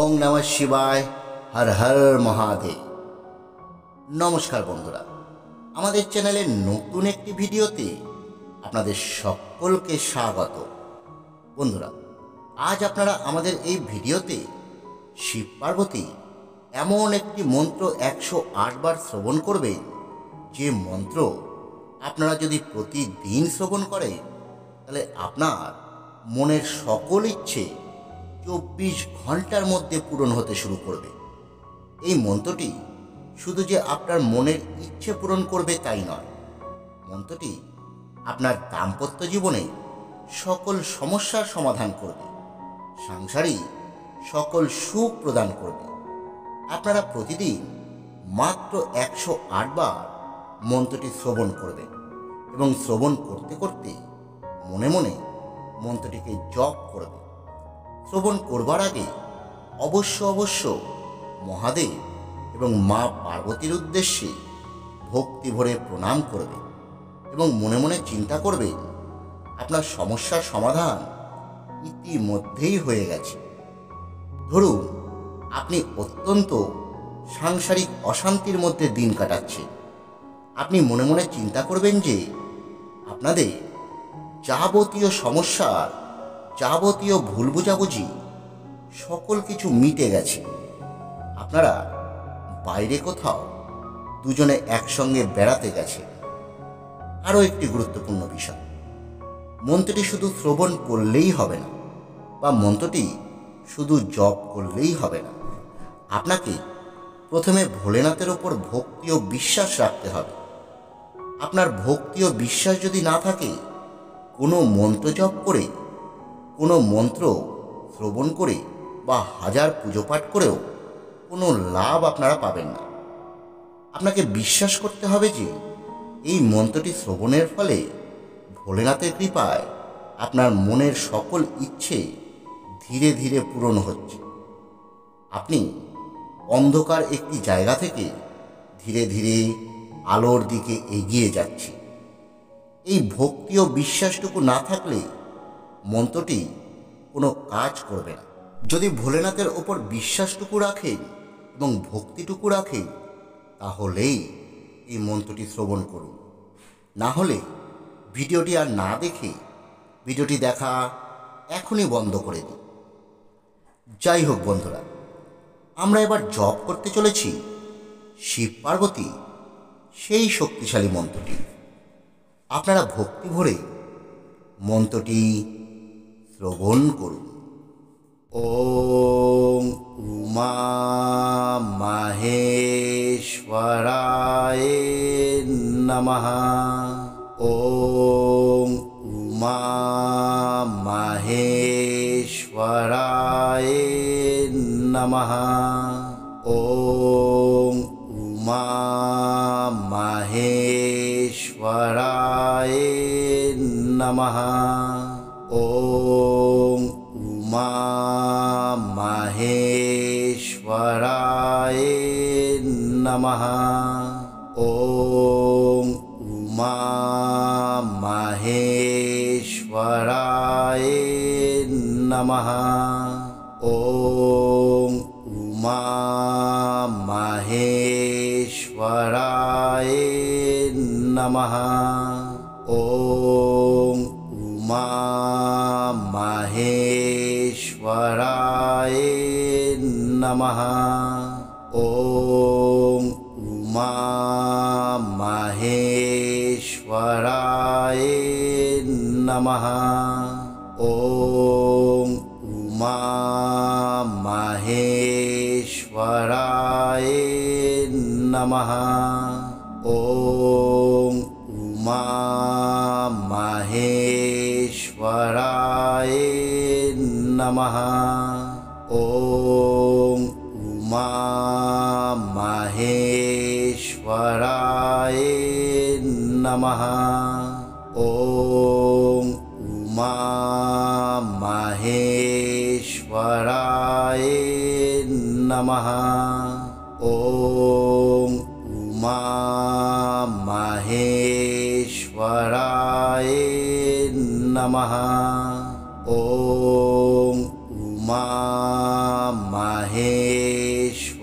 ওং নমঃ শিবায়, হর হর মহাদেব। নমস্কার বন্ধুরা, আমাদের চ্যানেলের নতুন একটি ভিডিওতে আপনাদের সকলকে স্বাগত। বন্ধুরা, আজ আপনারা আমাদের এই ভিডিওতে শিব পার্বতী এমন একটি মন্ত্র 108 বার শ্রবণ করবেন, যে মন্ত্র আপনারা যদি প্রতিদিন শ্রবণ করেন তাহলে আপনার মনের সকল ইচ্ছে 24 ঘন্টার মধ্যে পূরণ হতে শুরু করবে। এই মন্ত্রটি শুধু যে আপনার মনের ইচ্ছে পূরণ করবে তাই নয়, মন্ত্রটি আপনার দাম্পত্য জীবনে সকল সমস্যার সমাধান করবে, সাংসারিক সকল সুখ প্রদান করবে। আপনারা প্রতিদিন মাত্র 108 বার মন্ত্রটি শ্রবণ করবেন এবং শ্রবণ করতে করতে মনে মনে মন্ত্রটিকে জপ করবেন। শ্রবণ করবার আগে অবশ্য মহাদেব এবং মা পার্বতীর উদ্দেশ্যে ভক্তি ভরে প্রণাম করবেন এবং মনে মনে চিন্তা করবেন আপনার সমস্যার সমাধান ইতিমধ্যেই হয়ে গেছে। ধরুন আপনি অত্যন্ত সাংসারিক অশান্তির মধ্যে দিন কাটাচ্ছেন। আপনি মনে মনে চিন্তা করবেন যে আপনাদের যাবতীয় সমস্যার যাবতীয় ভুল বোঝাবুঝি সকল কিছু মিটে গেছে। আপনারা বাইরে কোথাও দুজনে একসঙ্গে বেড়াতে গেছে। আরও একটি গুরুত্বপূর্ণ বিষয়, মন্ত্রটি শুধু শ্রবণ করলেই হবে না বা মন্ত্রটি শুধু জপ করলেই হবে না। আপনাকে প্রথমে ভোলেনাথের ওপর ভক্তি ও বিশ্বাস রাখতে হবে। আপনার ভক্তি ও বিশ্বাস যদি না থাকে, কোনো মন্ত্র জপ করে, কোনো মন্ত্র শ্রবণ করে বা হাজার পুজো পাঠ করেও কোনো লাভ আপনারা পাবেন না। আপনাকে বিশ্বাস করতে হবে যে এই মন্ত্রটি শ্রবণের ফলে ভোলেনাথের কৃপায় আপনার মনের সকল ইচ্ছে ধীরে ধীরে পূরণ হচ্ছে। আপনি অন্ধকার একটি জায়গা থেকে ধীরে ধীরে আলোর দিকে এগিয়ে যাচ্ছেন। এই ভক্তি ও বিশ্বাসটুকু না থাকলে মন্ত্রটি কোনো কাজ করবে না। যদি ভোলেনাথের ওপর বিশ্বাসটুকু রাখেন এবং ভক্তিটুকু রাখেন, তাহলেই এই মন্ত্রটি শ্রবণ করুন। না হলে ভিডিওটি আর না দেখে ভিডিওটি দেখা এখনই বন্ধ করে দিন। যাই হোক বন্ধুরা, আমরা এবার জপ করতে চলেছি শিব পার্বতী সেই শক্তিশালী মন্ত্রটি। আপনারা ভক্তি ভরে মন্ত্রটি শ্রবণ করুন। ওম উমা মাহেশ্বরায় নমঃ। ওম উমা মাহেশ্বরায় নমঃ। ওম উমা মাহেশ্বরায় নমঃ। ওম উমা মাহেশ্বরায় নমঃ। ওম উমা মাহেশ্বরায় নমঃ। ওম উমা মাহেশ্বরায় নমঃ। ওম উমা মাহেশ্বরায় নমঃ। ওম উমা মাহেশ্বরায় নমঃ। ওম উমা মাহেশ্বরায় নমঃ। ওম উমা মাহেশ্বরায় নমঃ। ওম উমা মাহেশ্বরায় নমঃ। ওম উমা মাহেশ্বরায় নমঃ। ওম উমা মাহেশ্বরায় নমঃ। ওম উমা মাহেশ্বরায়